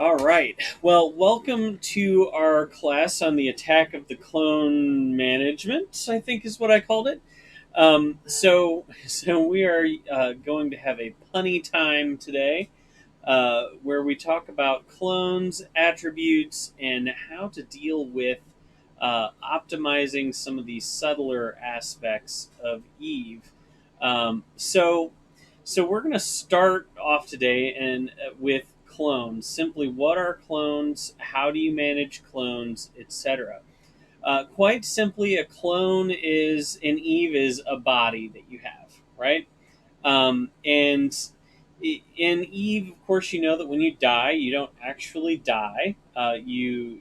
All right. Well, welcome to our class on the attack of the clone management, I think is what I called it. So we are going to have a punny time today where we talk about clones, attributes, and how to deal with optimizing some of these subtler aspects of Eve. So we're going to start off today with clones. Simply, what are clones? How do you manage clones, etc. Quite simply, a clone is in Eve is a body that you have, right? And in Eve, of course, you know that when you die, you don't actually die. You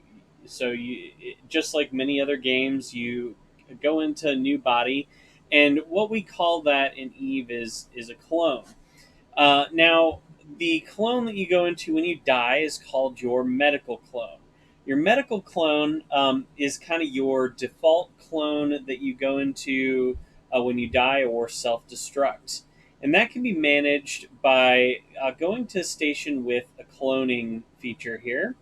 just like many other games, you go into a new body, and what we call that in Eve is a clone. Now, the clone that you go into when you die is called your medical clone. Your medical clone is kind of your default clone that you go into when you die or self destruct. And that can be managed by going to a station with a cloning feature here.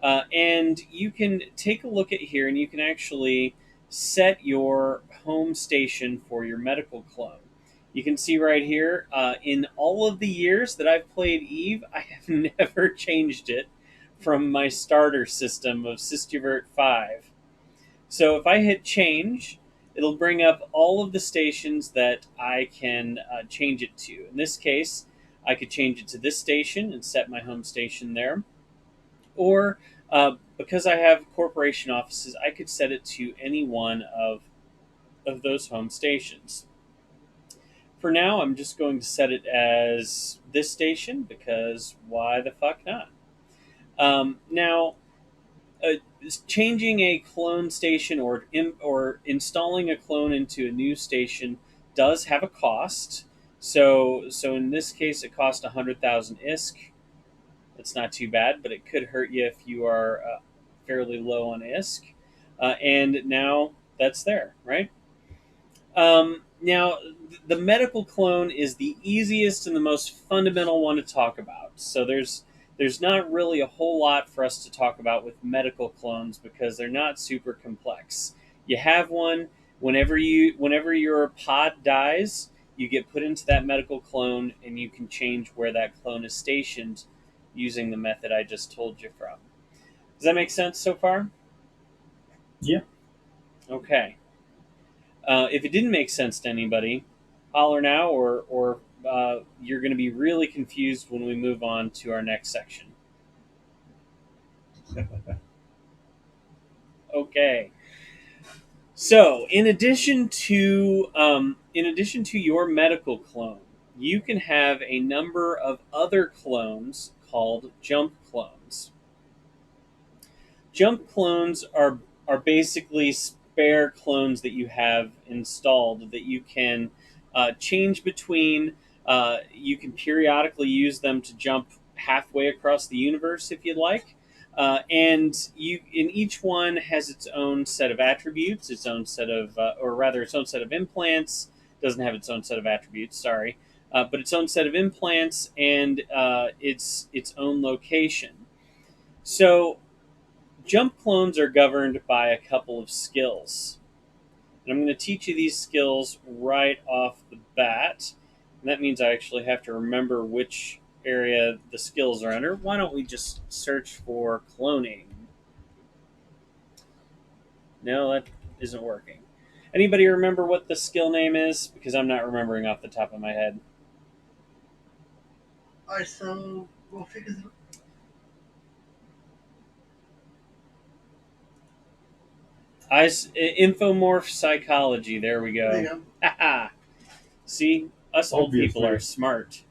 And you can take a look at here and you can actually set your home station for your medical clone. You can see right here, in all of the years that I've played Eve, I have never changed it from my starter system of Sistervert 5. So if I hit change, it'll bring up all of the stations that I can change it to. In this case, I could change it to this station and set my home station there. Or because I have corporation offices, I could set it to any one of those home stations. For now, I'm just going to set it as this station because why the fuck not? Now, uh, changing a clone station or installing a clone into a new station does have a cost. So in this case, it cost 100,000 ISK. That's not too bad, but it could hurt you if you are fairly low on ISK. And now that's there, right? Now, the medical clone is the easiest and the most fundamental one to talk about. So there's not really a whole lot for us to talk about with medical clones because they're not super complex. You have one whenever your pod dies, you get put into that medical clone and you can change where that clone is stationed using the method I just told you from. Does that make sense so far? Yeah. Okay. If it didn't make sense to anybody, holler now, or you're going to be really confused when we move on to our next section. Okay. So, in addition to your medical clone, you can have a number of other clones called jump clones. Jump clones are basically spare clones that you have installed that you can change between. You can periodically use them to jump halfway across the universe if you'd like. And you in each one has its own set of attributes, its own set of, or rather, its own set of implants. Doesn't have its own set of attributes. Sorry, but its own set of implants and its own location. So jump clones are governed by a couple of skills. And I'm going to teach you these skills right off the bat. And that means I actually have to remember which area the skills are under. Why don't we just search for cloning? No, that isn't working. Anybody remember what the skill name is? Because I'm not remembering off the top of my head. Alright, so we'll figure it. Infomorph psychology. There we There you go. go. See, us old people Obviously. are smart.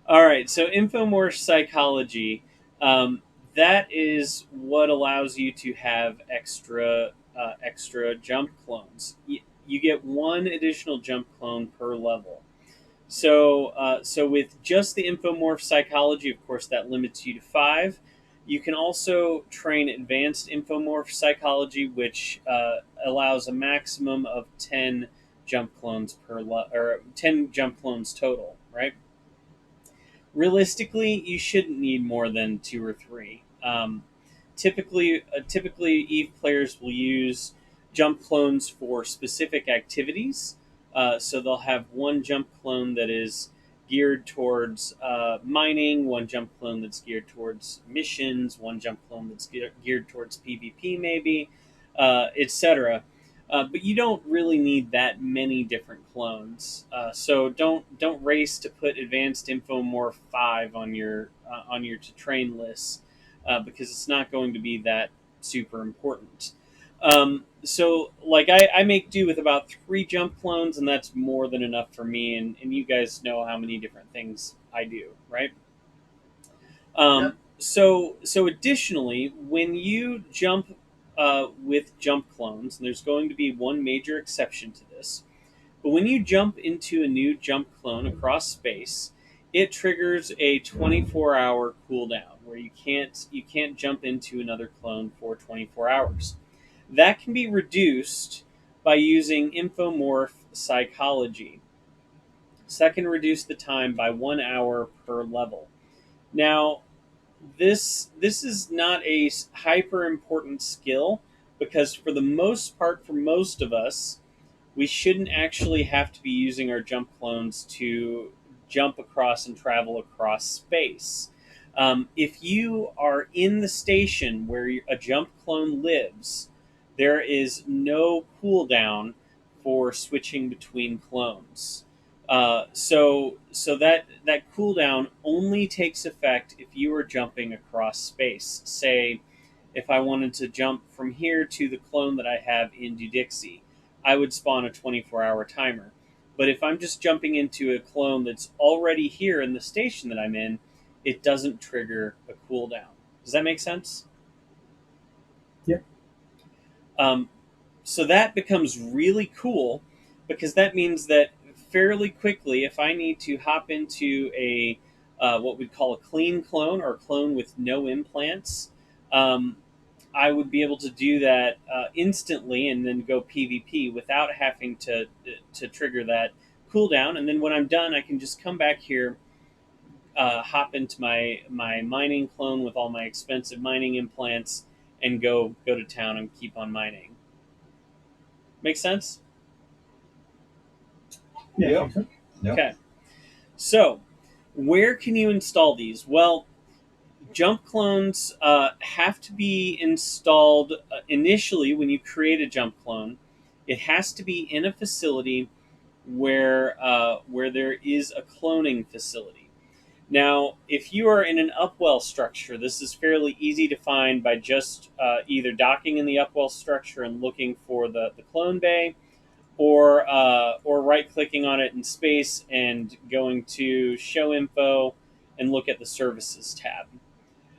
All right, so infomorph psychology, that is what allows you to have extra jump clones. You get one additional jump clone per level. So with just the infomorph psychology, of course, that limits you to 5. You can also train advanced infomorph psychology, which allows a maximum of 10 jump clones or 10 jump clones total, right? Realistically, you shouldn't need more than two or three. Typically, Eve players will use jump clones for specific activities. So they'll have one jump clone that is geared towards mining, one jump clone that's geared towards missions, one jump clone that's geared towards PvP, maybe, etc. But you don't really need that many different clones. So don't race to put Advanced Infomorph 5 on your to train list because it's not going to be that super important. So like I make do with about three jump clones, and that's more than enough for me. And you guys know how many different things I do, right? Yep. So additionally, when you jump with jump clones, and there's going to be one major exception to this, but when you jump into a new jump clone across space, it triggers a 24-hour cooldown where you can't jump into another clone for 24 hours. That can be reduced by using infomorph psychology. So that can reduce the time by 1 hour per level. Now, this is not a hyper important skill because for the most part, for most of us, we shouldn't actually have to be using our jump clones to jump across and travel across space. If you are in the station where a jump clone lives, there is no cooldown for switching between clones. So that cooldown only takes effect if you are jumping across space. Say, if I wanted to jump from here to the clone that I have in Dudixie, I would spawn a 24-hour timer. But if I'm just jumping into a clone that's already here in the station that I'm in, it doesn't trigger a cooldown. Does that make sense? Yeah. Um, so that becomes really cool because that means that fairly quickly, if I need to hop into a what we'd call a clean clone or a clone with no implants, um, I would be able to do that instantly and then go PvP without having to trigger that cooldown. And then when I'm done, I can just come back here, hop into my mining clone with all my expensive mining implants, and go to town and keep on mining. Make sense? Yeah. Yep. So. Yep. Okay. So, where can you install these? Well, jump clones have to be installed initially when you create a jump clone. It has to be in a facility where there is a cloning facility. Now, if you are in an upwell structure, this is fairly easy to find by just either docking in the upwell structure and looking for the clone bay, or right clicking on it in space and going to show info and look at the services tab.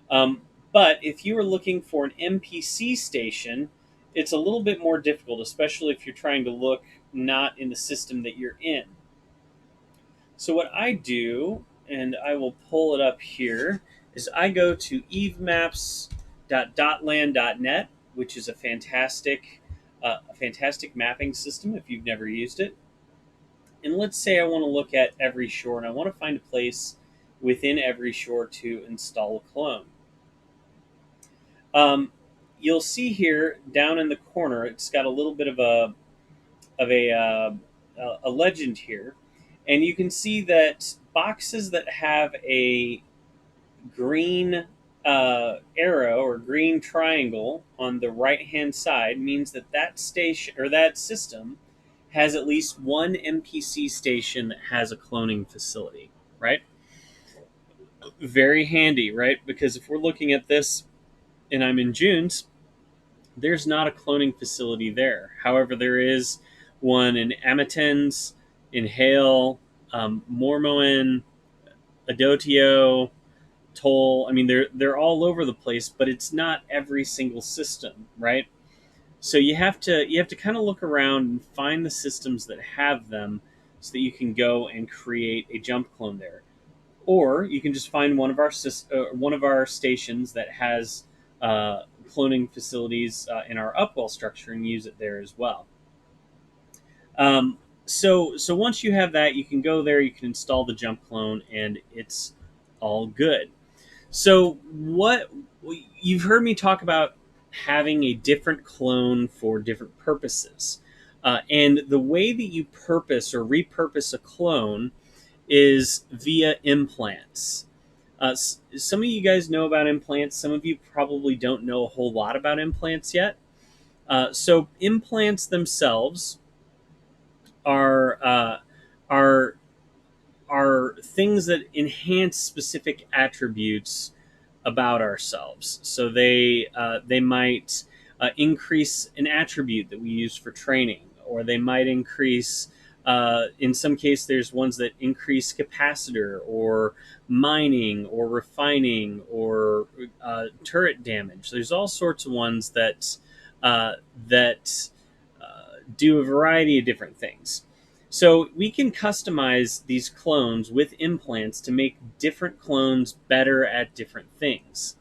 Um, but if you are looking for an NPC station, it's a little bit more difficult, especially if you're trying to look not in the system that you're in. So what I do, and I will pull it up here, is I go to evemaps.dotland.net, which is a fantastic mapping system if you've never used it. And let's say I want to look at every shore, and I want to find a place within every shore to install a clone. Um, you'll see here down in the corner, it's got a little bit of a legend here, and you can see that boxes that have a green arrow or green triangle on the right hand side means that that station or that system has at least one NPC station that has a cloning facility, right? Very handy, right? Because if we're looking at this and I'm in June's, there's not a cloning facility there. However, there is one in Amatens, in Hale, Mormoen, Adotio, Toll. I mean, they're all over the place, but it's not every single system, right? So you have to kind of look around and find the systems that have them, so that you can go and create a jump clone there. Or you can just find one of our stations that has cloning facilities in our upwell structure and use it there as well. So once you have that, you can go there. You can install the jump clone, and it's All good. So, what you've heard me talk about having a different clone for different purposes. And the way that you purpose or repurpose a clone is via implants. Some of you guys know about implants. Some of you probably don't know a whole lot about implants yet. So implants themselves are are are things that enhance specific attributes about ourselves. So they might increase an attribute that we use for training, or they might increase. In some case, there's ones that increase capacitor, or mining, or refining, or turret damage. There's all sorts of ones uh, that do a variety of different things. So we can customize these clones with implants to make different clones better at different things.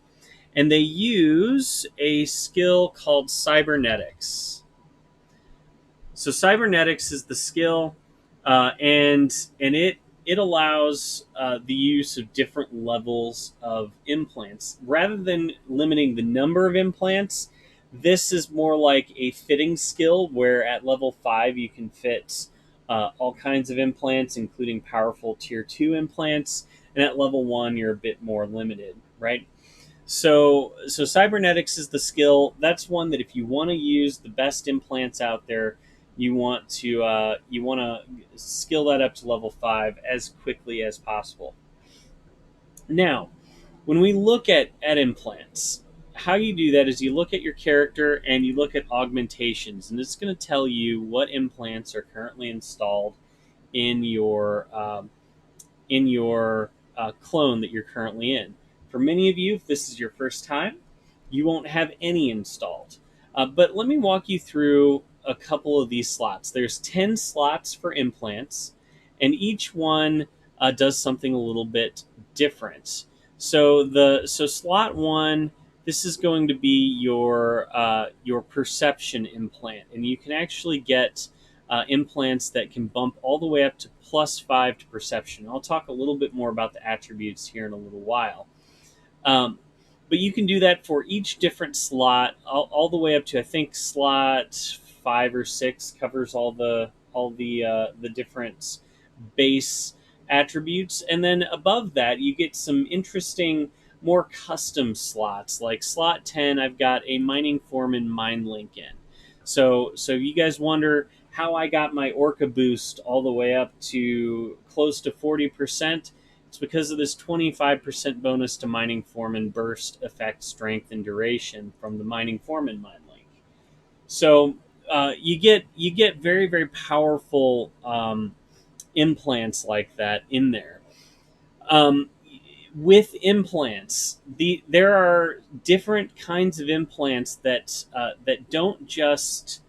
And they use a skill called cybernetics. So cybernetics is the skill, and it allows the use of different levels of implants rather than limiting the number of implants. This is more like a fitting skill where at level 5 you can fit all kinds of implants, including powerful tier 2 implants, and at level 1 you're a bit more limited, right? So cybernetics is the skill. That's one that if you want to use the best implants out there, you want to skill that up to level 5 as quickly as possible. Now, when we look at implants, how you do that is you look at your character and you look at augmentations, and it's going to tell you what implants are currently installed in your clone that you're currently in. For many of you, if this is your first time, you won't have any installed. But let me walk you through a couple of these slots. There's 10 slots for implants, and each one does something a little bit different. So slot one, this is going to be your perception implant, and you can actually get implants that can bump all the way up to +5 to perception. I'll talk a little bit more about the attributes here in a little while. Um, but you can do that for each different slot, all the way up to I think slot 5 or 6 covers all the different base attributes, and then above that you get some interesting, more custom slots. Like slot 10, I've got a mining foreman mine link in. So you guys wonder how I got my Orca boost all the way up to close to 40%. It's because of this 25% bonus to Mining Foreman burst, effect, strength, and duration from the Mining Foreman mine link. So you get very very powerful implants like that in there. Um, with implants, there are different kinds of implants that don't just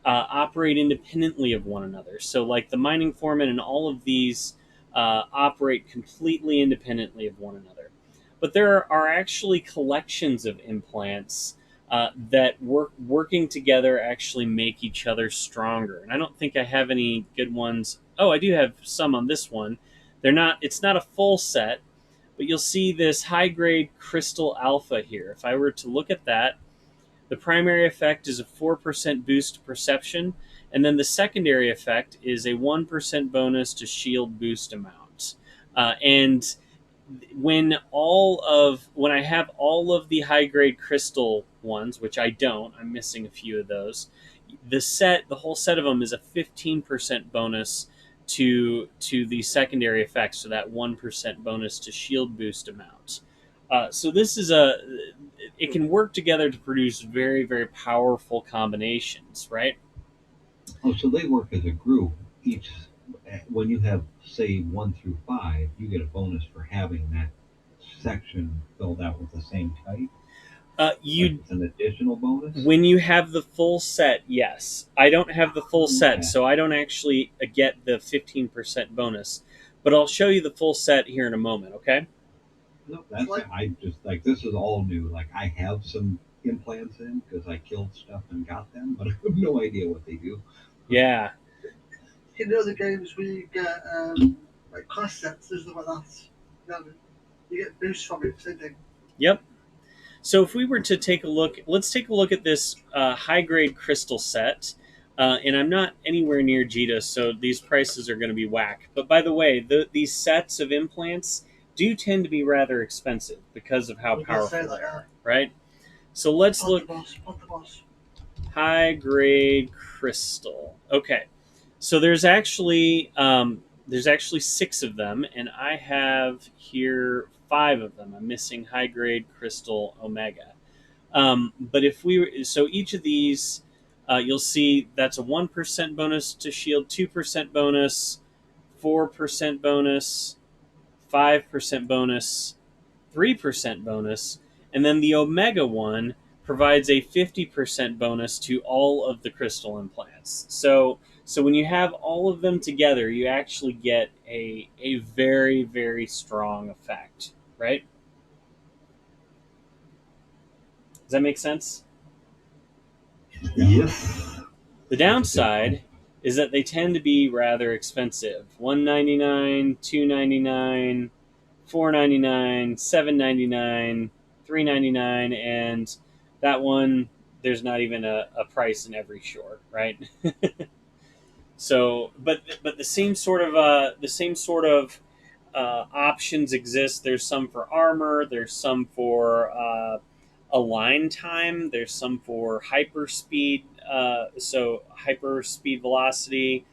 operate independently of one another. So, like the mining foreman and all of these operate completely independently of one another. But there are actually collections of implants that working together actually make each other stronger. And I don't think I have any good ones. Oh, I do have some on this one. They're not. It's not a full set, but you'll see this high grade crystal alpha here. If I were to look at that, the primary effect is a 4% boost to perception, and then the secondary effect is a 1% bonus to shield boost amount. And when I have all of the high grade crystal ones, which I don't, I'm missing a few of those. The whole set of them is a 15% bonus to the secondary effects, so that 1% bonus to shield boost amount. So this is it can work together to produce very very powerful combinations, right? Oh, so they work as a group. Each, when you have, say, 1 through 5, you get a bonus for having that section filled out with the same type. Like You it's an additional bonus. When you have the full set, yes. I don't have the full set, Okay. so I don't actually get the 15% bonus. But I'll show you the full set here in a moment, okay? No, that's I just like this is all new. Like I have some implants in because I killed stuff and got them, but I have no idea what they do. Yeah. In the other games where you get like class sets and stuff like that. You know, You get boosts from it, same thing. Yep. So if we were to take a look, let's take a look at this high grade crystal set. And I'm not anywhere near Jita, so these prices are going to be whack. But by the way, these sets of implants do tend to be rather expensive because of how powerful they are, right? So let's look Pot the boss. high grade crystal. Okay, so there's actually six of them, and I have here five of them. I'm missing high grade crystal omega. But if we so each of these, you'll see that's a 1% bonus to shield, 2% bonus, 4% bonus, 5% bonus, 3% bonus, and then the Omega one provides a 50% bonus to all of the crystal implants. So when you have all of them together, you actually get a very, very strong effect, right? Does that make sense? Yes. The downside is that they tend to be rather expensive. 199, 299, 499, 799, 399, and that one there's not even a price in every short, right? So, but the same sort of options exist. There's some for armor. There's some for align time. There's some for hyper speed. So hyper speed velocity,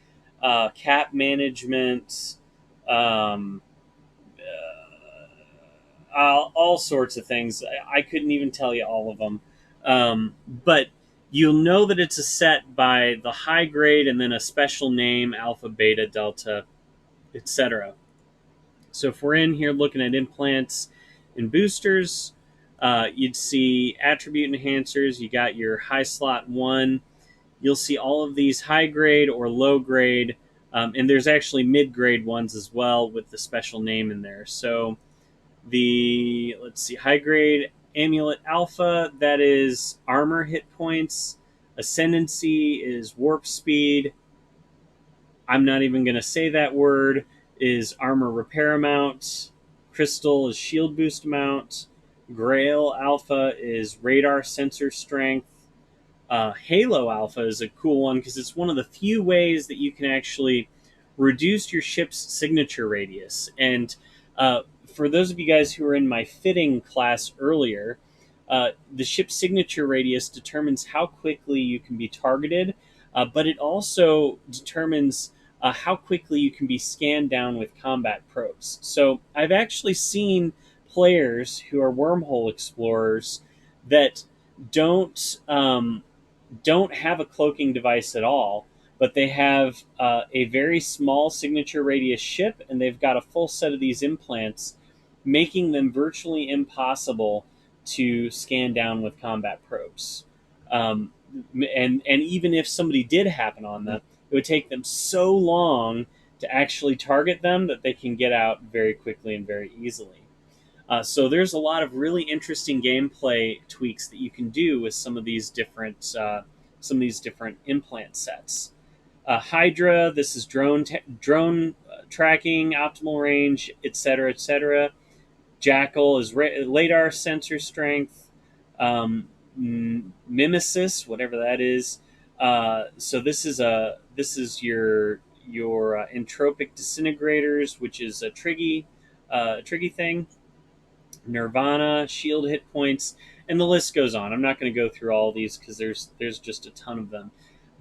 cap management, um, all sorts of things. I couldn't even tell you all of them, but you'll know that it's a set by the high grade and then a special name, alpha, beta, delta, etc. So if we're in here looking at implants and boosters, you'd see attribute enhancers. You got your high slot one. You'll see all of these high grade or low grade, and there's actually mid grade ones as well with the special name in there. So let's see, high grade amulet alpha, that is armor hit points. Ascendancy is warp speed. I'm not even going to say that word. Is armor repair amount. Crystal is shield boost amount. Grail alpha is radar sensor strength. Halo Alpha is a cool one because it's one of the few ways that you can actually reduce your ship's signature radius. And for those of you guys who were in my fitting class earlier, the ship's signature radius determines how quickly you can be targeted, but it also determines how quickly you can be scanned down with combat probes. So I've actually seen players who are wormhole explorers that don't don't have a cloaking device at all, but they have a very small signature radius ship, and they've got a full set of these implants, making them virtually impossible to scan down with combat probes. And even if somebody did happen on them, it would take them so long to actually target them that they can get out very quickly and very easily. So there's a lot of really interesting gameplay tweaks that you can do with some of these different implant sets. Hydra, this is drone tracking, optimal range, etc., etc. Jackal is radar sensor strength. Mimesis, whatever that is. So this is your entropic disintegrators, which is a triggy thing. Nirvana, shield hit points, and the list goes on. I'm not going to go through all these because there's just a ton of them,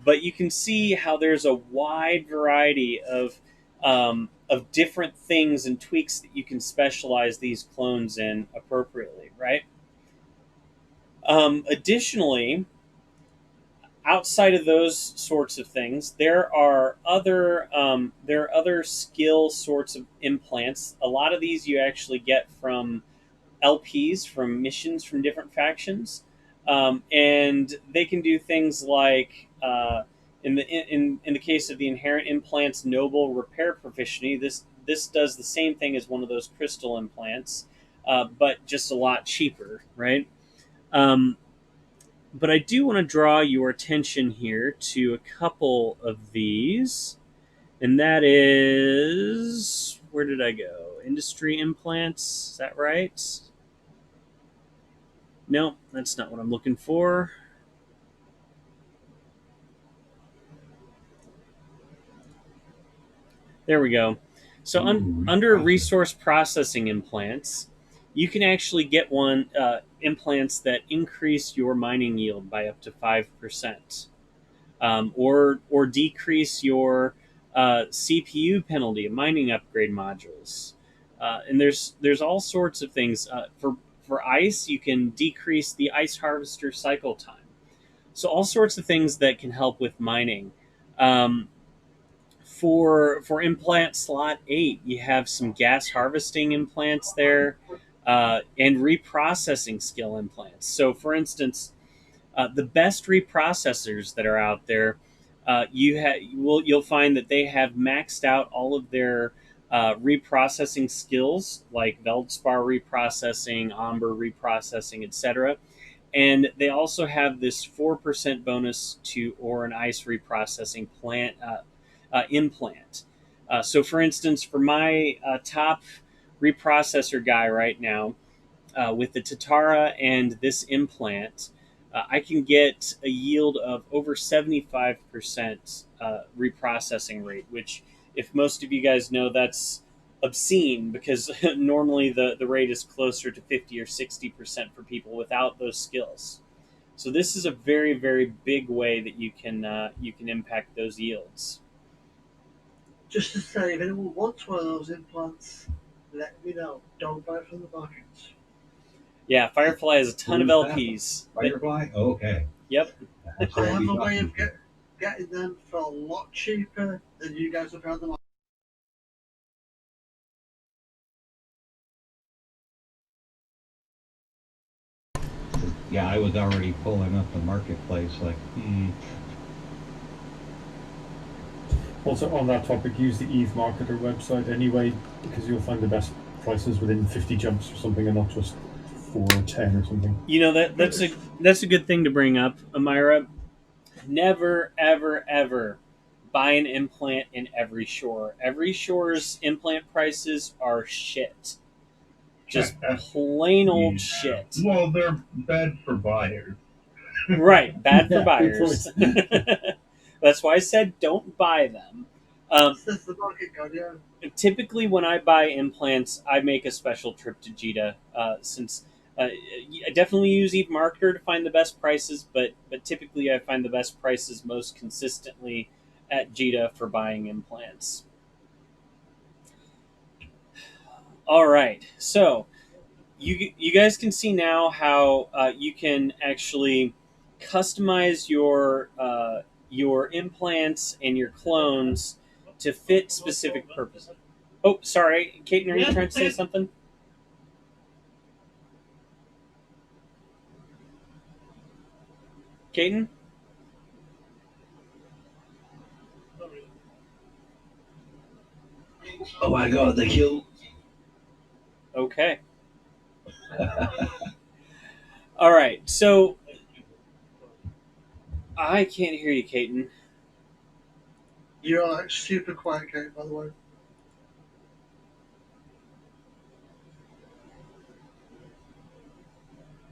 but you can see how there's a wide variety of different things and tweaks that you can specialize these clones in appropriately, right? Additionally, outside of those sorts of things, there are other skill sorts of implants. A lot of these you actually get from LPs from missions from different factions, and they can do things like in the case of the inherent implants noble repair proficiency. This does the same thing as one of those crystal implants, but just a lot cheaper, right? Um, but I do want to draw your attention here to a couple of these, and that is, where did I go? industry implants. Is that right? No, that's not what I'm looking for. There we go. So Ooh, under reprocess. resource processing implants, you can actually get one implants that increase your mining yield by up to 5%, or decrease your CPU penalty of mining upgrade modules. And there's all sorts of things for ice. You can decrease the ice harvester cycle time. So all sorts of things that can help with mining. Um, for implant slot 8, you have some gas harvesting implants there, and reprocessing skill implants. So, for instance, the best reprocessors that are out there, you'll find that they have maxed out all of their reprocessing skills, like Veldspar reprocessing, Amber reprocessing, etc. And they also have this 4% bonus to ore and ice reprocessing implant. So, for instance, for my top reprocessor guy right now, with the Tatara and this implant, I can get a yield of over 75% reprocessing rate, which, if most of you guys know, that's obscene because normally the rate is closer to 50 or 60% for people without those skills. So this is a very, very big way that you can impact those yields. Just to say, if anyone wants one of those implants, let me know. Don't buy it from the market. Yeah, Firefly has a ton of Who's that? LPs. Firefly? Okay. Yep. That's I who I'll have be a way talking of to. getting them for a lot cheaper than you guys have found them. Yeah, I was already pulling up the marketplace like, Also, on that topic, use the Eve Marketer website anyway, because you'll find the best prices within 50 jumps or something, and not just 4 or 10 or something. You know that's a good thing to bring up, Amira. Never, ever, ever buy an implant in every shore. Every shore's implant prices are shit. Just plain old Yeah. shit. Well, they're bad for buyers. Right, bad for Yeah, good point. buyers. That's why I said don't buy them. Um, Since the market got yeah. Typically, when I buy implants, I make a special trip to Jita, since I definitely use Eve Marketer to find the best prices, but typically I find the best prices most consistently at Jita for buying implants. All right, so you guys can see now how you can actually customize your implants and your clones to fit specific purposes. Oh, sorry, Kaiten, are you trying to say something? Kaiten? oh my god, they killed. Okay. All right. So I can't hear you, Kaiten. You're like super quiet, Kate, by the way.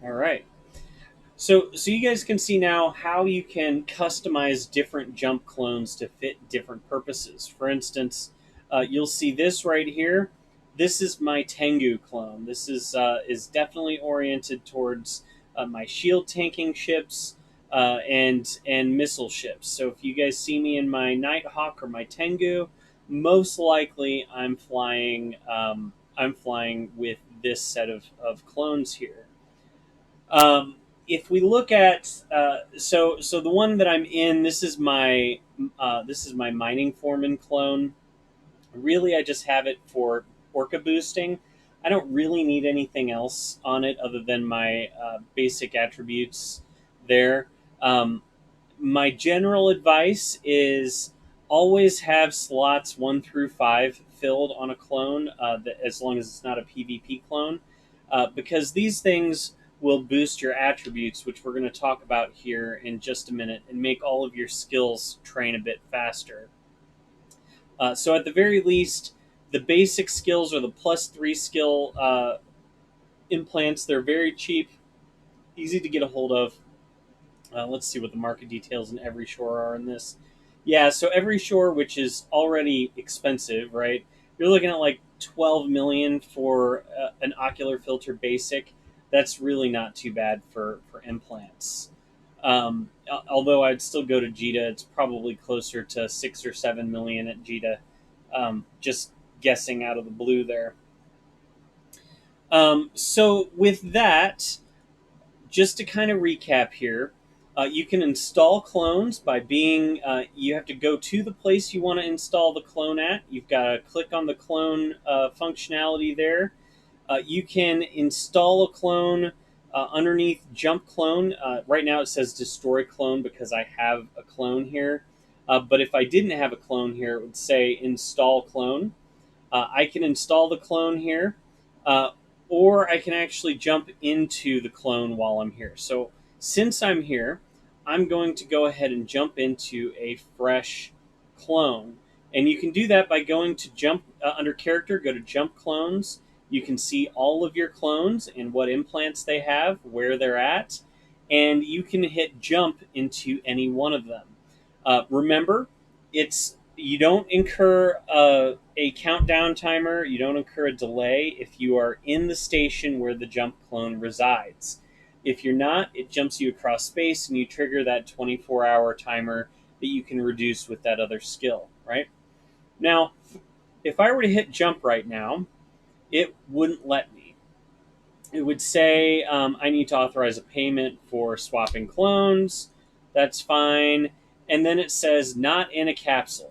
All right. So you guys can see now how you can customize different jump clones to fit different purposes. For instance, you'll see this right here. This is my Tengu clone. This is definitely oriented towards my shield tanking ships and missile ships. So if you guys see me in my Nighthawk or my Tengu, most likely I'm flying with this set of clones here. If we look at so the one that I'm in, this is my mining foreman clone. Really, I just have it for orca boosting. I don't really need anything else on it other than my basic attributes there. My general advice is always have slots 1 through 5 filled on a clone, as long as it's not a PvP clone, because these things will boost your attributes, which we're going to talk about here in just a minute, and make all of your skills train a bit faster. So at the very least, The basic skills are the +3 skill implants. They're very cheap, easy to get a hold of. Let's see what the market details in Every Shore are in this. Yeah, so Every Shore, which is already expensive, right? You're looking at like 12 million for an ocular filter basic. That's really not too bad for implants. Although I'd still go to Jita, it's probably closer to 6 or 7 million at Jita. Just guessing out of the blue there. So with that, just to kind of recap here, you can install clones by being, you have to go to the place you want to install the clone at. You've got to click on the clone functionality there. You can install a clone underneath jump clone. Right now it says destroy clone because I have a clone here. But if I didn't have a clone here, it would say install clone. I can install the clone here, uh, or I can actually jump into the clone while I'm here. So since I'm here, I'm going to go ahead and jump into a fresh clone. And you can do that by going to jump under character, go to jump clones. You can see all of your clones and what implants they have, where they're at, and you can hit jump into any one of them. Remember, it's you don't incur a countdown timer. You don't incur a delay if you are in the station where the jump clone resides. If you're not, it jumps you across space and you trigger that 24-hour timer that you can reduce with that other skill, right? Now, if I were to hit jump right now, it wouldn't let me. It would say I need to authorize a payment for swapping clones. That's fine. And then it says not in a capsule.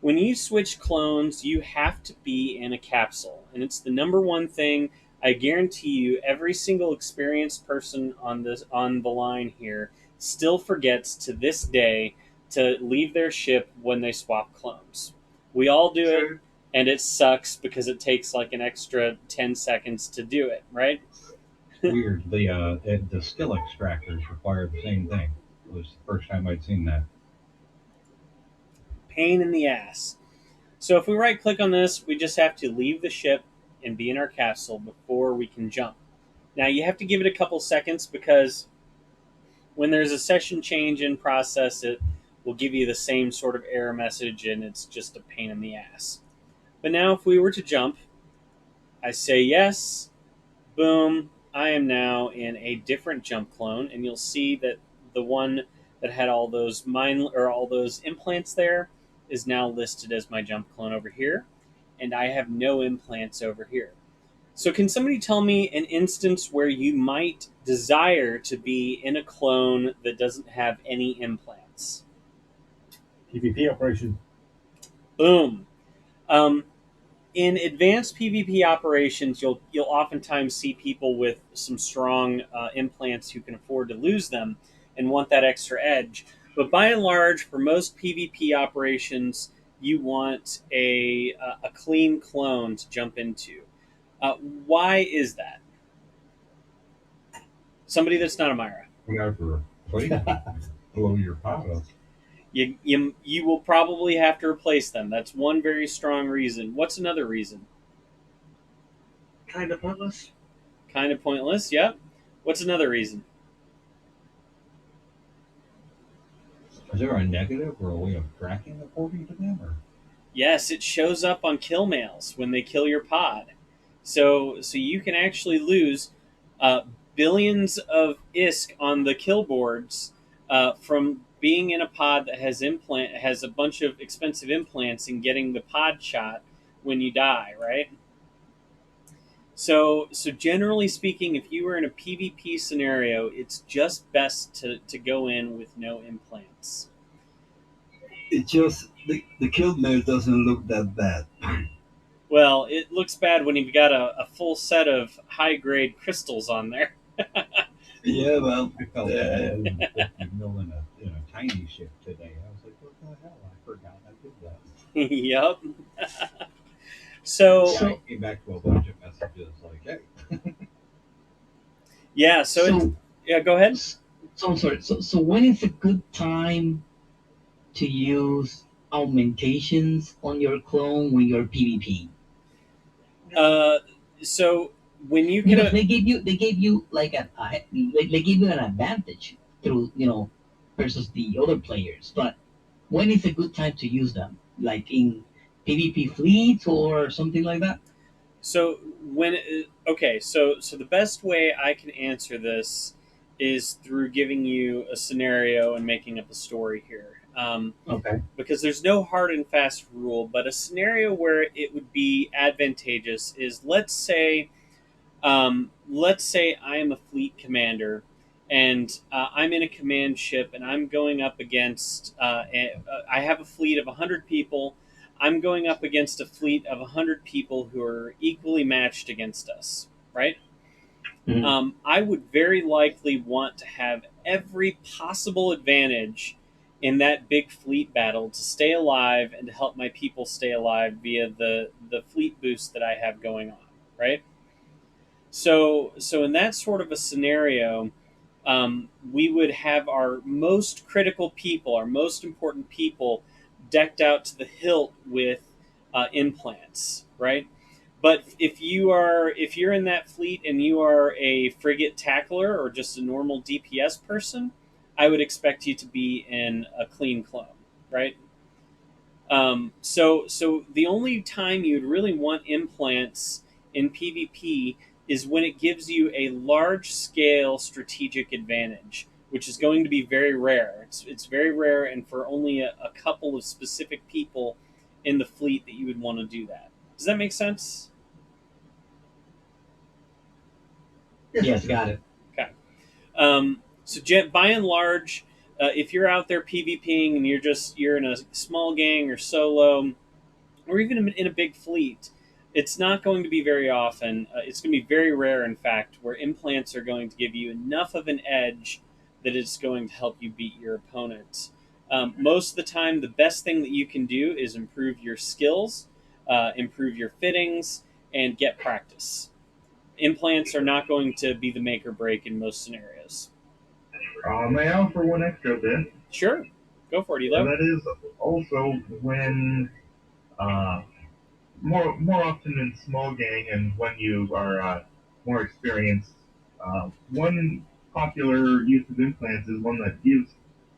When you switch clones, you have to be in a capsule. And it's the number one thing. I guarantee you every single experienced person on the line here still forgets to this day to leave their ship when they swap clones. We all do it, True. and it sucks because it takes like an extra 10 seconds to do it, right? Weird. The skill extractors require the same thing. It was the first time I'd seen that. Pain in the ass. So if we right click on this, we just have to leave the ship and be in our capsule before we can jump. Now you have to give it a couple seconds because when there's a session change in process, it will give you the same sort of error message and it's just a pain in the ass. But now if we were to jump, I say yes, boom, I am now in a different jump clone, and you'll see that the one that had all those all those implants there is now listed as my jump clone over here, and I have no implants over here. So can somebody tell me an instance where you might desire to be in a clone that doesn't have any implants? PvP operation. Boom. Um, in advanced PvP operations, you'll oftentimes see people with some strong implants who can afford to lose them and want that extra edge. But by and large, for most PvP operations, you want a clean clone to jump into. Why is that? Somebody that's not a Myra. Whatever. Blow your pot up. You will probably have to replace them. That's one very strong reason. What's another reason? Kind of pointless. Kind of pointless. Yep. What's another reason? Is there a negative or a way of tracking according to them? Or Yes, it shows up on kill mails when they kill your pod. So you can actually lose uh, billions of ISK on the kill boards from being in a pod that has a bunch of expensive implants and getting the pod shot when you die, right? So generally speaking, if you were in a PvP scenario, it's just best to go in with no implants. It just the kill mail doesn't look that bad. Well, it looks bad when you've got a full set of high grade crystals on there. Yeah, well, I felt bad doing 50 mil in a tiny ship today. I was like, what the hell? I forgot I did that. Yep. So Yeah, I came back to a bunch of messages like, hey, yeah, So, yeah, go ahead. so I'm sorry. So when is a good time to use augmentations on your clone when you're PvP? So when you because can, they gave you like they gave you an advantage through versus the other players. But when is a good time to use them? Like in PvP fleets or something like that? so when okay, so the best way I can answer this is through giving you a scenario and making up a story here. Okay. Because there's no hard and fast rule, but a scenario where it would be advantageous is let's say I am a fleet commander and I'm in a command ship and I'm going up against, I have a fleet of 100 people. I'm going up against a fleet of 100 people who are equally matched against us, right? Mhm. I would very likely want to have every possible advantage in that big fleet battle to stay alive and to help my people stay alive via the fleet boost that I have going on, right? So in that sort of a scenario, we would have our most critical people, our most important people, decked out to the hilt with implants, right? But if you're in that fleet and you are a frigate tackler or just a normal DPS person, I would expect you to be in a clean clone, right? So the only time you'd really want implants in PvP is when it gives you a large scale strategic advantage, which is going to be very rare. It's very rare, and for only a couple of specific people in the fleet that you would want to do that. Does that make sense? Yes, it Yes, does. got it. Okay. By and large, if you're out there PvPing and you're in a small gang or solo, or even in a big fleet, it's not going to be very often. It's going to be very rare, in fact, where implants are going to give you enough of an edge that it's going to help you beat your opponent. Most of the time, the best thing that you can do is improve your skills, improve your fittings, and get practice. Implants are not going to be the make or break in most scenarios. May I offer one extra bit? Sure, go for it, And Elo. that is also when uh, more often in small gang and when you are more experienced. One popular use of implants is one that gives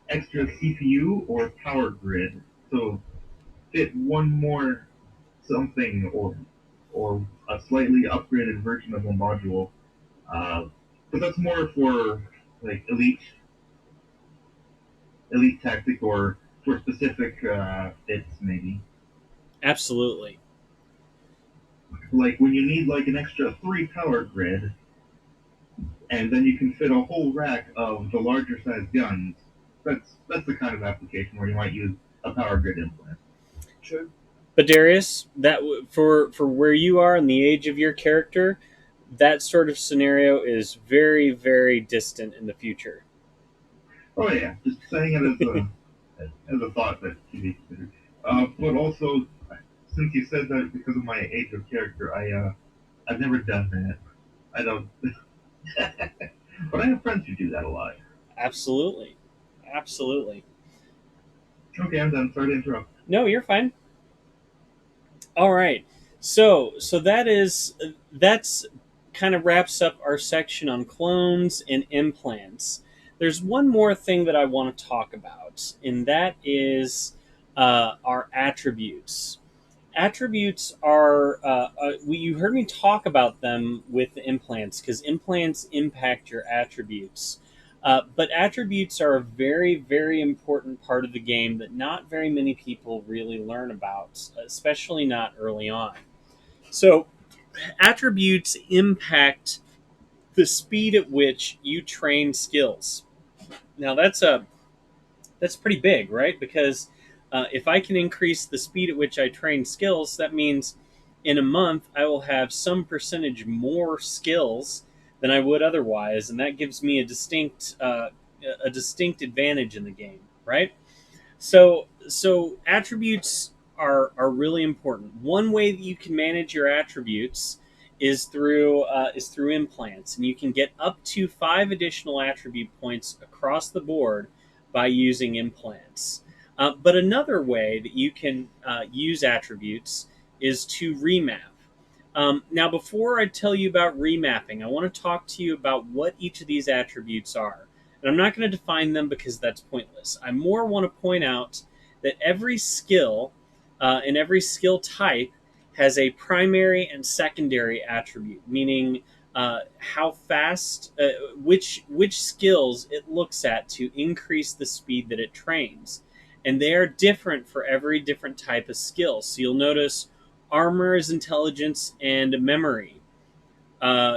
extra CPU or power grid. So fit one more something or a slightly upgraded version of a module. Uh, but that's more for like elite tactic or for specific fits maybe. Absolutely. Like when you need like an extra three power grid, and then you can fit a whole rack of the larger size guns. That's the kind of application where you might use a power grid implant. True. But Darius, for where you are and the age of your character, that sort of scenario is very very distant in the future. Oh yeah, just saying it as a thought that should be considered. But also, since you said that because of my age of character, I've never done that. I don't, but I have friends who do that a lot. Absolutely, absolutely. Okay, I'm done. Sorry to interrupt. No, you're fine. All right. So that's kind of wraps up our section on clones and implants. There's one more thing that I want to talk about, and that is our attributes. Attributes are you heard me talk about them with the implants because implants impact your attributes. But attributes are a very, very important part of the game that not very many people really learn about, especially not early on. So, attributes impact the speed at which you train skills. Now, that's pretty big, right? Because if I can increase the speed at which I train skills, that means in a month I will have some percentage more skills than I would otherwise, and that gives me a distinct advantage in the game, right? So attributes are really important. One way that you can manage your attributes is through implants, and you can get up to 5 additional attribute points across the board by using implants. But another way that you can use attributes is to remap. Now, before I tell you about remapping, I want to talk to you about what each of these attributes are. And I'm not going to define them because that's pointless. I more want to point out that every skill and every skill type has a primary and secondary attribute, meaning how fast, which skills it looks at to increase the speed that it trains, and they are different for every different type of skill. So you'll notice armor is intelligence and memory.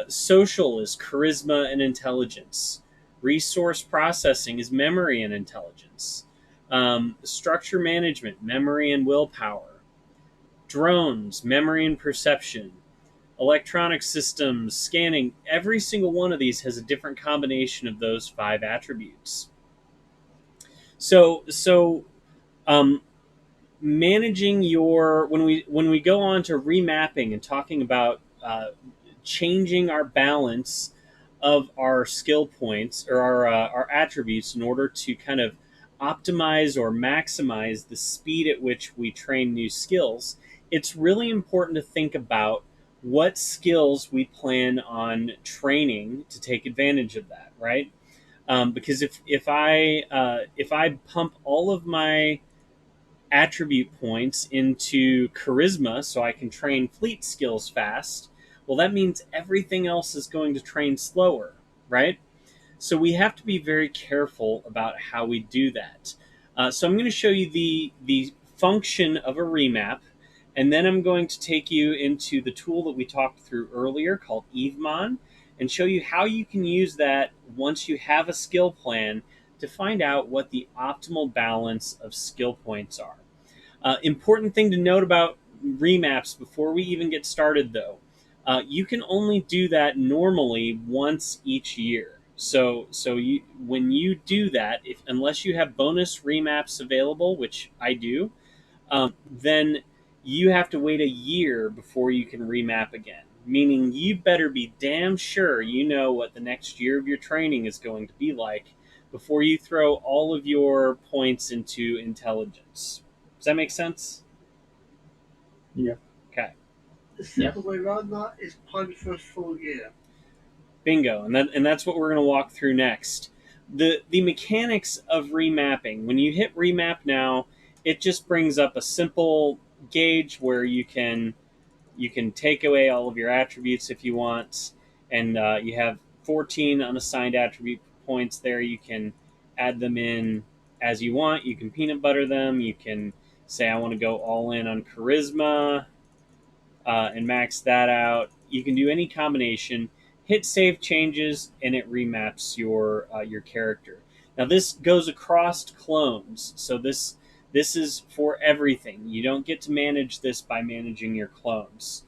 Social is charisma and intelligence. Resource processing is memory and intelligence. Structure management, memory and willpower. Drones, memory and perception. Electronic systems, scanning. Every single one of these has a different combination of those five attributes. So um, managing your when we go on to remapping and talking about changing our balance of our skill points or our attributes in order to kind of optimize or maximize the speed at which we train new skills, it's really important to think about what skills we plan on training to take advantage of that, right? Because if I pump all of my attribute points into charisma so I can train fleet skills fast, well, that means everything else is going to train slower, right? So we have to be very careful about how we do that. So I'm going to show you the function of a remap, and then I'm going to take you into the tool that we talked through earlier called Evemon, and show you how you can use that once you have a skill plan to find out what the optimal balance of skill points are. Important thing to note about remaps before we even get started, though, you can only do that normally once each year. When you do that, if unless you have bonus remaps available, which I do, then you have to wait a year before you can remap again. Meaning you better be damn sure you know what the next year of your training is going to be like before you throw all of your points into intelligence. Does that make sense? Yeah. Okay. The Yep. simple way around that is plan for a full year. Bingo. And that's what we're going to walk through next. The mechanics of remapping. When you hit remap now, it just brings up a simple gauge where you can take away all of your attributes if you want, and you have 14 unassigned attribute points there. You can add them in as you want. You can peanut butter them. You can say I want to go all in on charisma and max that out. You can do any combination. Hit save changes, and it remaps your character. Now this goes across clones, so this is for everything. You don't get to manage this by managing your clones.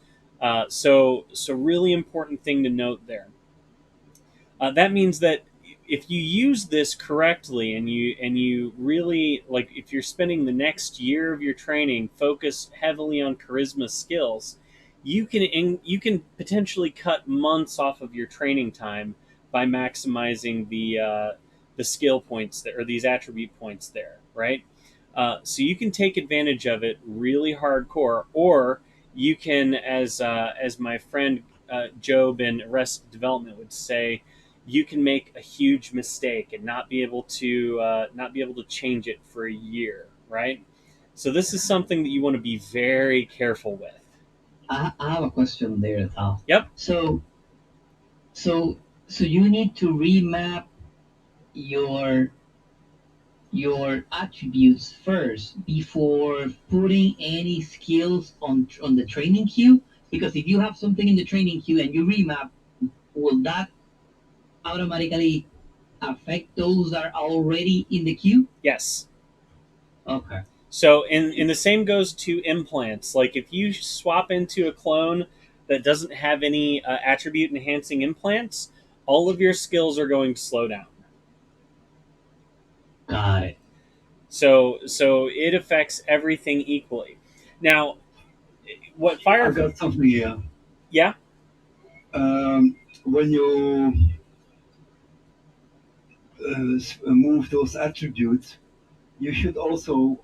So really important thing to note there. That means that if you use this correctly and you really like, if you're spending the next year of your training focused heavily on charisma skills, you can potentially cut months off of your training time by maximizing the skill points there, or these attribute points there, right? So you can take advantage of it really hardcore, or you can, as my friend Job in Arrested Development would say, you can make a huge mistake and not be able to change it for a year, right? So this is something that you want to be very careful with. I have a question there, Tal. Yep. So, so, so you need to remap your your attributes first before putting any skills on the training queue. Because if you have something in the training queue and you remap, will that automatically affect those that are already in the queue? Yes. Okay. So and the same goes to implants. Like if you swap into a clone that doesn't have any attribute enhancing implants, all of your skills are going to slow down. Got it. So it affects everything equally. Now, what I fire? got something here. Yeah. When you move those attributes, you should also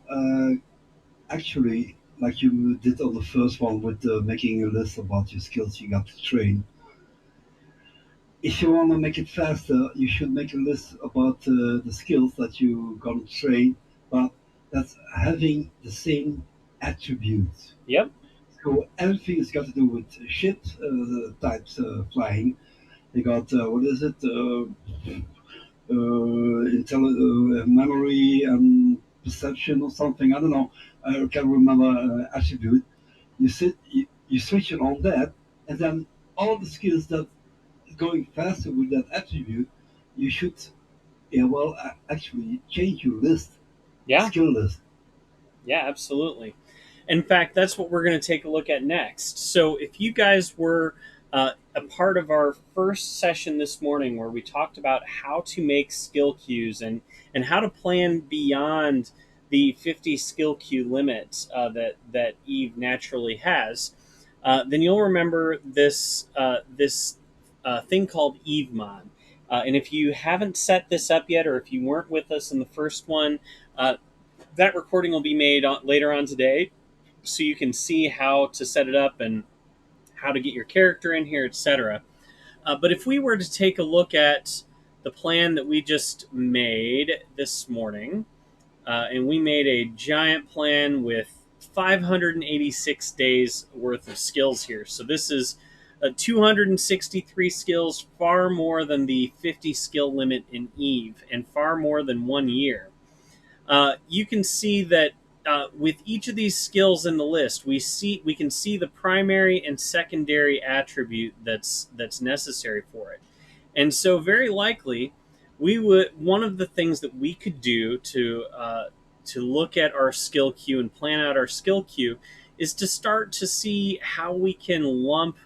actually like you did on the first one with making a list about your skills you got to train. If you want to make it faster, you should make a list about the skills that you got to train, but that's having the same attributes. Yep. So everything has got to do with ship types flying. They got what is it? Memory and perception or something. I don't know. I can't remember attribute. You switch it on that, and then all the skills that going faster with that attribute, you should actually change your list, Yeah. skill list. Yeah, absolutely. In fact, that's what we're going to take a look at next. So, if you guys were a part of our first session this morning, where we talked about how to make skill queues and how to plan beyond the 50 skill queue limit that Eve naturally has, then you'll remember this thing called EveMon. And if you haven't set this up yet, or if you weren't with us in the first one, uh, that recording will be made later on today, so you can see how to set it up and how to get your character in here, etc. But if we were to take a look at the plan that we just made this morning, and we made a giant plan with 586 days worth of skills here. So this is 263 skills, far more than the 50 skill limit in Eve, and far more than 1 year. You can see that with each of these skills in the list, we can see the primary and secondary attribute that's necessary for it. And so, very likely, we would one of the things that we could do to look at our skill queue and plan out our skill queue is to start to see how we can lump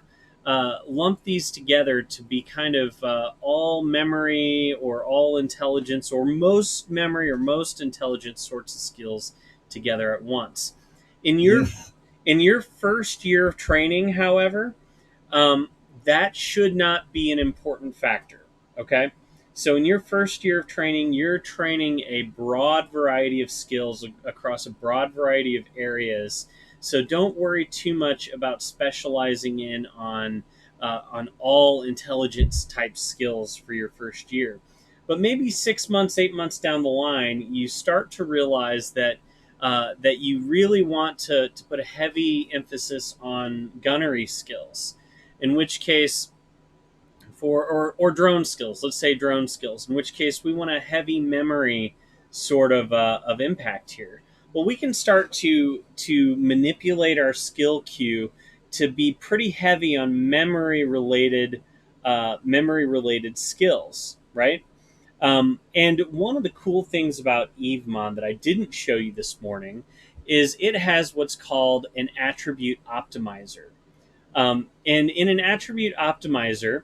these together to be kind of all memory or all intelligence or most memory or most intelligence sorts of skills together at once. In your Yes, in your first year of training, however, um, that should not be an important factor. Okay. So, in your first year of training, you're training a broad variety of skills across a broad variety of areas. So, don't worry too much about specializing in on all intelligence type skills for your first year. But maybe 6 months, 8 months down the line, you start to realize that you really want to put a heavy emphasis on gunnery skills, in which case or drone skills, let's say drone skills, in which case we want a heavy memory sort of impact here. Well, we can start to manipulate our skill queue to be pretty heavy on memory related skills, right? And one of the cool things about EveMon that I didn't show you this morning is it has what's called an attribute optimizer. And in an attribute optimizer,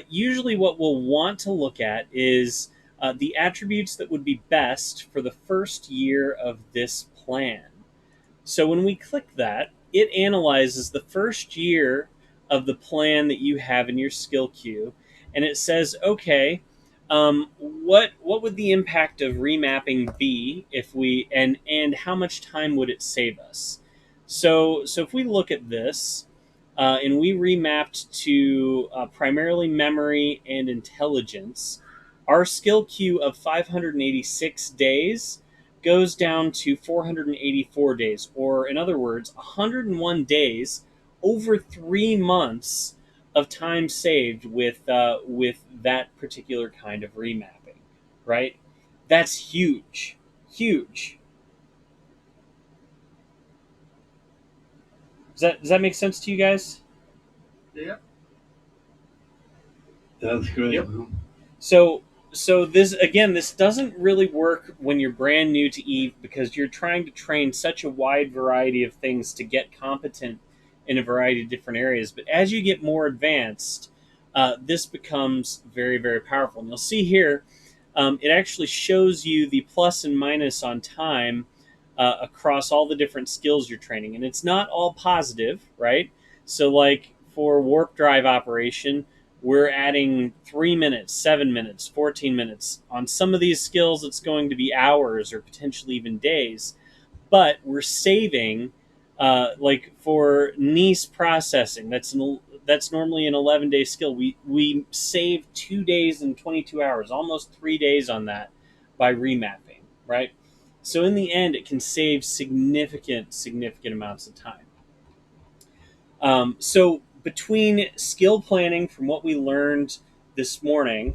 usually what we'll want to look at is the attributes that would be best for the first year of this plan. So when we click that, it analyzes the first year of the plan that you have in your skill queue, and it says, okay, what would the impact of remapping be if we and how much time would it save us? So if we look at this, and we remapped to primarily memory and intelligence, our skill queue of 586 days goes down to 484 days, or in other words, 101 days over 3 months of time saved with that particular kind of remapping, right? That's huge, huge. Does that make sense to you guys? Yeah. that's great. Yep. So this doesn't really work when you're brand new to Eve, because you're trying to train such a wide variety of things to get competent in a variety of different areas. But as you get more advanced, this becomes very, very powerful. And you'll see here, it actually shows you the plus and minus on time across all the different skills you're training, and it's not all positive, right? So, like for warp drive operation, we're adding 3 minutes, 7 minutes, 14 minutes. On some of these skills, it's going to be hours or potentially even days. But we're saving Like for niece processing, that's normally an 11-day skill. We save 2 days and 22 hours, almost 3 days on that by remapping, right? So in the end, it can save significant amounts of time. So between skill planning, from what we learned this morning,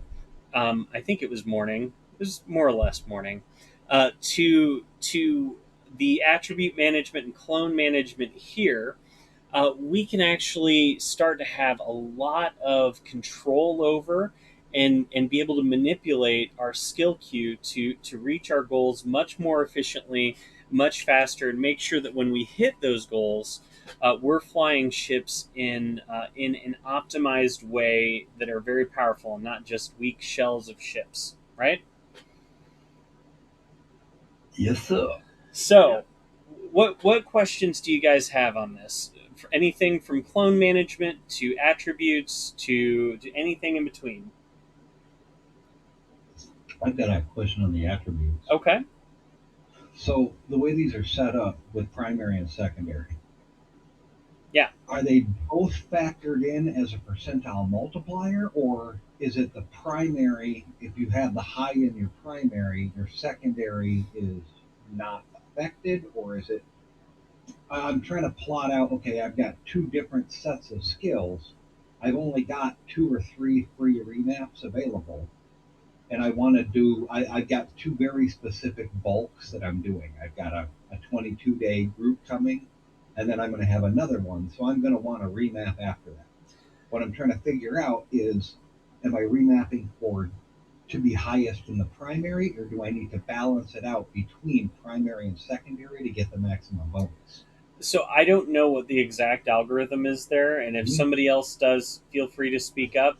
I think it was morning. It was more or less morning. To the attribute management and clone management here, we can actually start to have a lot of control over and be able to manipulate our skill queue to reach our goals much more efficiently, much faster, and make sure that when we hit those goals, we're flying ships in an optimized way that are very powerful and not just weak shells of ships, right? Yes, sir. So, what questions do you guys have on this? For anything from clone management to attributes to anything in between. I've got a question on the attributes. Okay. So the way these are set up with primary and secondary, Yeah. are they both factored in as a percentile multiplier, or is it the primary? If you have the high in your primary, your secondary is not affected, or is it? I'm trying to plot out. Okay, I've got two different sets of skills. I've only got two or three free remaps available, and I want to do. I've got two very specific bulks that I'm doing. I've got a 22-day group coming, and then I'm going to have another one. So I'm going to want to remap after that. What I'm trying to figure out is, am I remapping for to be highest in the primary, or do I need to balance it out between primary and secondary to get the maximum bonus? So I don't know what the exact algorithm is there, and if Mhm. somebody else does, feel free to speak up.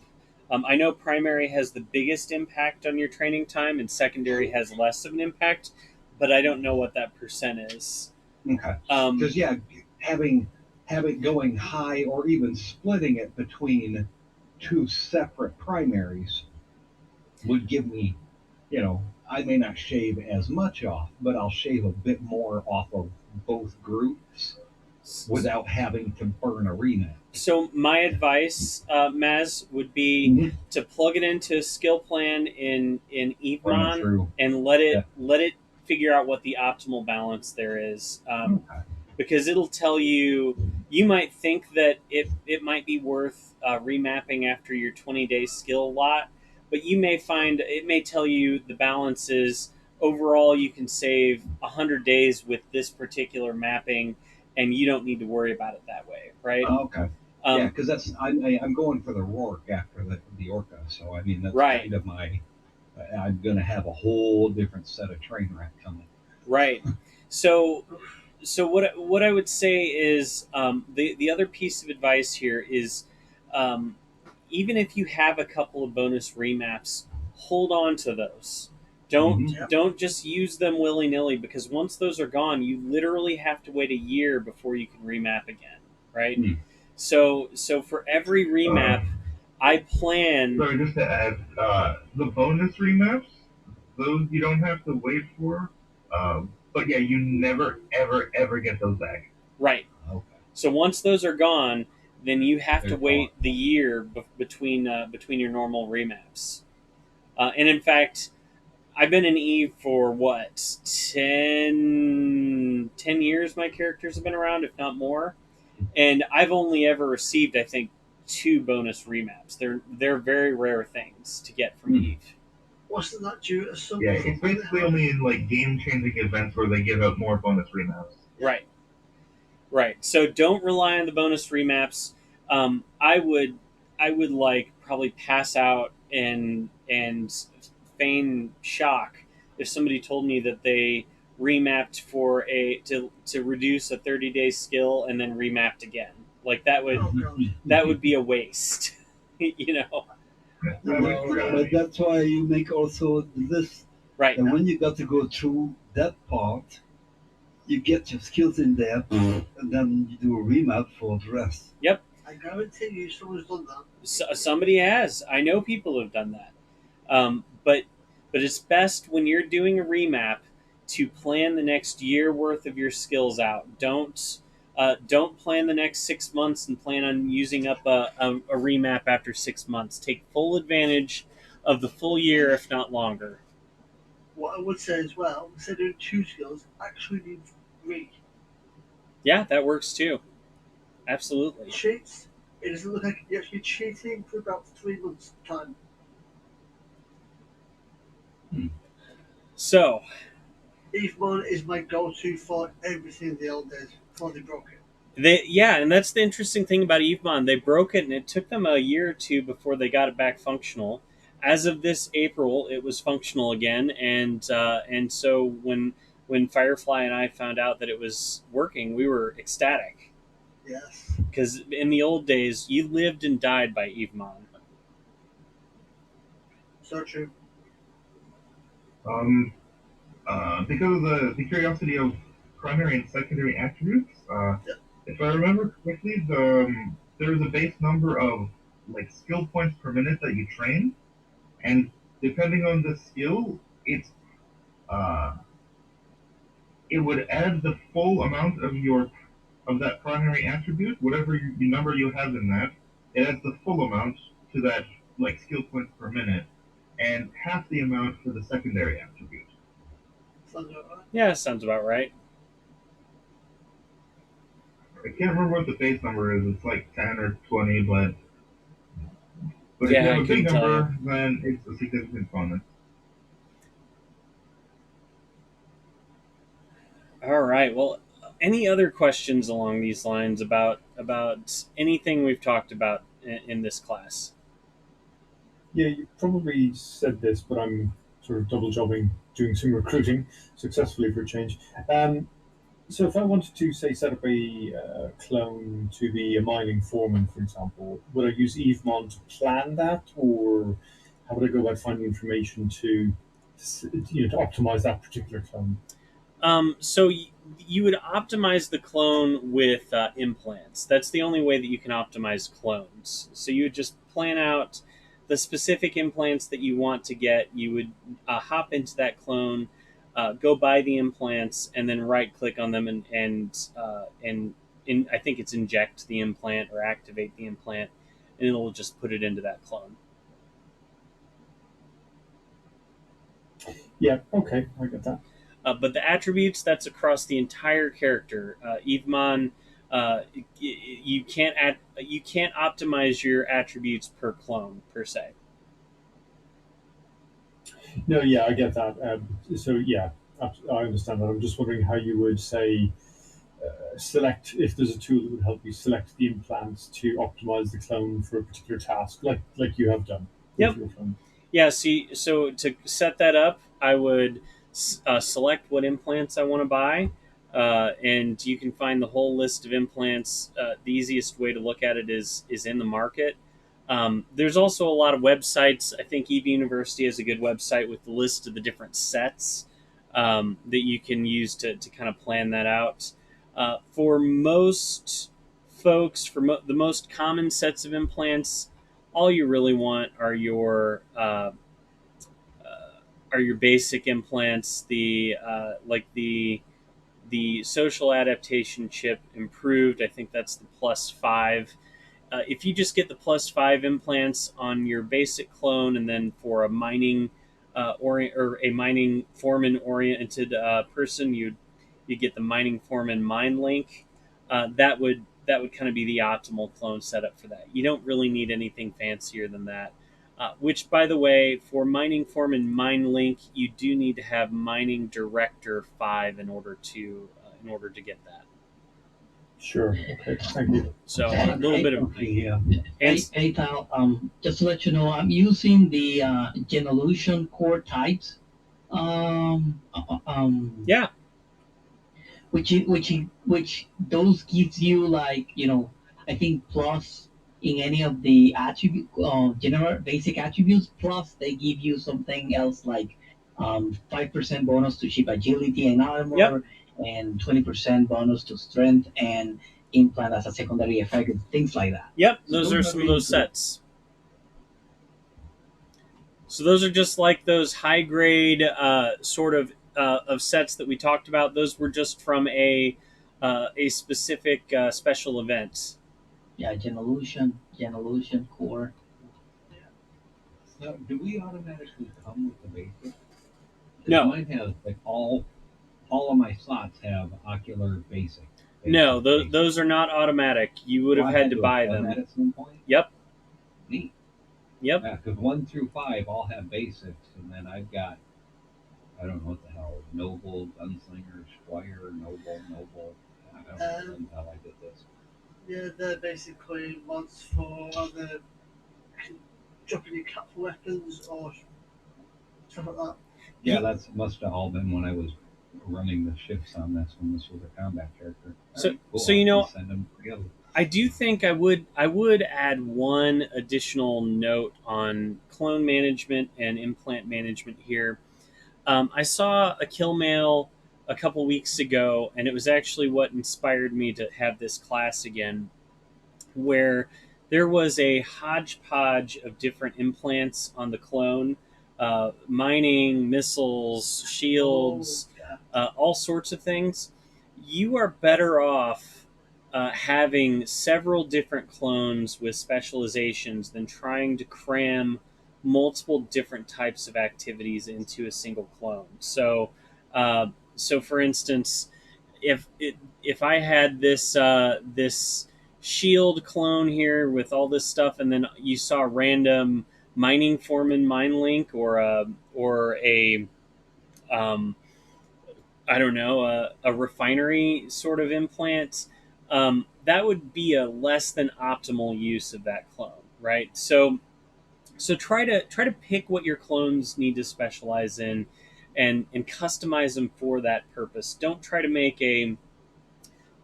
I know primary has the biggest impact on your training time, and secondary has less of an impact, but I don't know what that percent is. Okay. Um, Because yeah, having going high or even splitting it between two separate primaries would give me, I may not shave as much off, but I'll shave a bit more off of both groups without having to burn a remap. So my advice, Maz, would be Mm-hmm. to plug it into a skill plan in Run it Evemon through. and let Yeah. it figure out what the optimal balance there is. Okay. Because it'll tell you. You might think that it might be worth remapping after your 20-day skill lot, but you may find it may tell you the balance is overall you can save 100 days with this particular mapping, and you don't need to worry about it that way, right? Okay. Yeah, Um, because I'm going for the Rourke after the Orca, so I mean that's right, kind of my. I'm going to have a whole different set of train wreck coming. right. So what I would say is the other piece of advice here is um, even if you have a couple of bonus remaps, hold on to those. Mm-hmm. Don't just use them willy nilly, because once those are gone, you literally have to wait a year before you can remap again, right? Mm. So for every remap, I plan. Sorry, just to add, the bonus remaps, those you don't have to wait for. But yeah, you never, ever, ever get those back. Right. Okay. So once those are gone, then you have to They're wait gone. the year between your normal remaps. And in fact, I've been in Eve for what 10 years. My characters have been around, if not more, and I've only ever received, I think, two bonus remaps. They're very rare things to get from Hmm. Eve. Wasn't that due to some Yeah, it's basically only in like game-changing events where they give out more bonus remaps. Right. Right. So don't rely on the bonus remaps. I would like probably pass out and feign shock if somebody told me that they remapped for a to reduce a 30-day skill and then remapped again. Like Oh god. that would be a waste. you know. That would No, really but be. that's why you make also this. Right. And when you got to go through that part, you get your skills in there, and then you do a remap for the rest. Yep. I guarantee you someone's done that. Somebody has. I know people have done that. But it's best when you're doing a remap to plan the next year worth of your skills out. Don't Don't plan the next 6 months and plan on using up a remap after 6 months. Take full advantage of the full year, if not longer. What I would say as well, instead of doing 2 skills, actually need 3. Yeah, that works too. Absolutely. Cheats. It doesn't look like you're actually cheating for about 3 months' time. So, Evemon is my go-to for everything in the old days before they broke it. and that's the interesting thing about Evemon. They broke it, and it took them a year or two before they got it back functional. As of this April, it was functional again, and so when Firefly and I found out that it was working, we were ecstatic Yes. because in the old days, you lived and died by Evemon. So true. Um, because of the curiosity of primary and secondary attributes, Yep. if I remember correctly, there's a base number of like skill points per minute that you train, and depending on the skill, uh, it would add the full amount of that primary attribute, whatever number you have in that. It adds the full amount to that like skill points per minute, and half the amount for the secondary attribute. Sounds about right. Yeah, sounds about right. I can't remember what the base number is. It's like 10 or 20, but if you Yeah, have I a big couldn't tell you. number, then it's a significant bonus. All right. Well, any other questions along these lines about anything we've talked about in this class? Yeah, you probably said this, but I'm sort of double jobbing, doing some recruiting successfully for a change. So if I wanted to, say, set up a clone to be a mining foreman, for example, would I use Evemon to plan that, or how would I go about finding information to, to optimize that particular clone? So you would optimize the clone with implants. That's the only way that you can optimize clones. So you would just plan out the specific implants that you want to get. You would hop into that clone, go buy the implants, and then right click on them and I think it's inject the implant or activate the implant, and it'll just put it into that clone. Yeah, okay, I get that. But the attributes, that's across the entire character. Evemon, you can't optimize your attributes per clone per se. No, yeah, I get that. So yeah, I understand that. I'm just wondering how you would say select if there's a tool that would help you select the implants to optimize the clone for a particular task, like you have done with Yep. your clone. Yeah. See, so to set that up, I would select what implants I want to buy. And you can find the whole list of implants. The easiest way to look at it is in the market. There's also a lot of websites. I think EV University has a good website with the list of the different sets that you can use to kind of plan that out. For most folks, the most common sets of implants, all you really want are your basic implants. The social adaptation chip improved. I think that's the +5. If you just get the +5 implants on your basic clone, and then for a mining or a mining foreman oriented person, you get the mining foreman mind link. That would kind of be the optimal clone setup for that. You don't really need anything fancier than that. Which, by the way, for mining foreman mind link, you do need to have mining director 5 in order to get that. Sure. Okay. Thank you. So a little bit of Okay, yeah. and Hey, Tal, just to let you know, I'm using the Genolution core types, yeah, which those gives you like I think plus in any of the attribute general basic attributes, plus they give you something else like 5% bonus to ship agility and yep, armor, and 20% bonus to strength and implant as a secondary effect, and things like that. yep. So Those those are are some of really those good. sets. So those are just like those high grade sort of sets that we talked about. Those were just from a specific special event. Yeah, Genelution core. Now, do we automatically come with the basic? Because No, mine has like all of my slots have ocular basic, no, basic. those are not automatic. You would So have I had had to to have buy done them. that at some point. Yep, Neat. yep. Yeah, because 1 through 5 all have basics, and then I've got I don't know what the hell noble, gunslinger, squire, noble. I don't know Um, how I did this. yeah, they're basically mods for either dropping your cap for weapons or stuff like that. Yeah, that's must have all been when I was running the ships on this when this was a combat character. All So right, cool. so I'll you know, resend them together. I do think I would add one additional note on clone management and implant management here. I saw a kill mail a couple weeks ago, and it was actually what inspired me to have this class again, where there was a hodgepodge of different implants on the clone, mining, missiles, Oh, shields, yeah. all sorts of things. You are better off having several different clones with specializations than trying to cram multiple different types of activities into a single clone. So for instance, if if I had this shield clone here with all this stuff, and then you saw a random mining foreman mine link or a um, I don't know, a refinery sort of implant, that would be a less than optimal use of that clone, right? So try to pick what your clones need to specialize in, and customize them for that purpose. Don't try to make a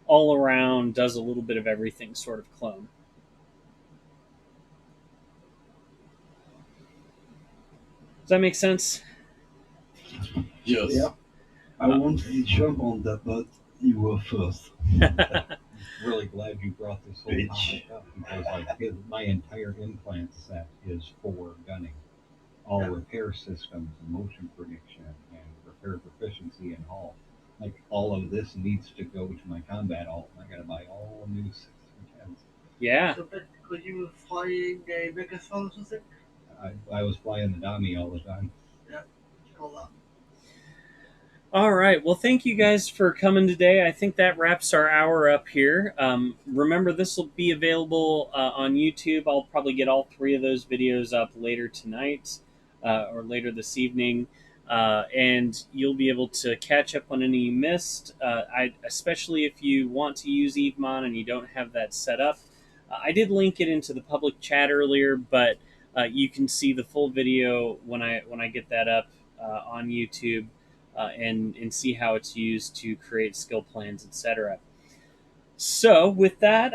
all around does a little bit of everything sort of clone. Does that make sense? Yes. Yeah. I Uh, wanted to jump on that, but you were first. Really glad you brought this whole topic up because my entire implant set is for gunning. All repair systems, motion prediction, and repair proficiency and all. Like all of this needs to go to my combat alt. I gotta buy all new 610s. yeah. So basically, you were flying a megaphone or something? I was flying the dummy all the time. Yeah, all that. All right. Well, thank you guys for coming today. I think that wraps our hour up here. Remember, this will be available on YouTube. I'll probably get all three of those videos up later tonight or later this evening. And you'll be able to catch up on any you missed. Especially if you want to use Evemon and you don't have that set up. I did link it into the public chat earlier, but you can see the full video when I get that up on YouTube, and see how it's used to create skill plans, etc. So, with that,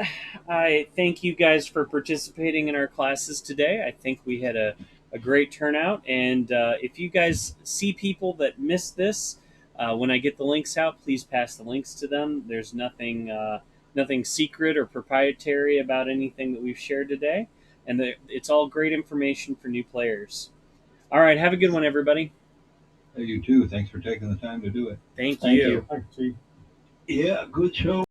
I thank you guys for participating in our classes today. I think we had a great turnout. And if you guys see people that missed this, when I get the links out, please pass the links to them. There's nothing secret or proprietary about anything that we've shared today. And it's all great information for new players. All right, have a good one, everybody. Hey, you too. Thanks for taking the time to do it. Thank Thank you. you. Thanks, T. Yeah, good show.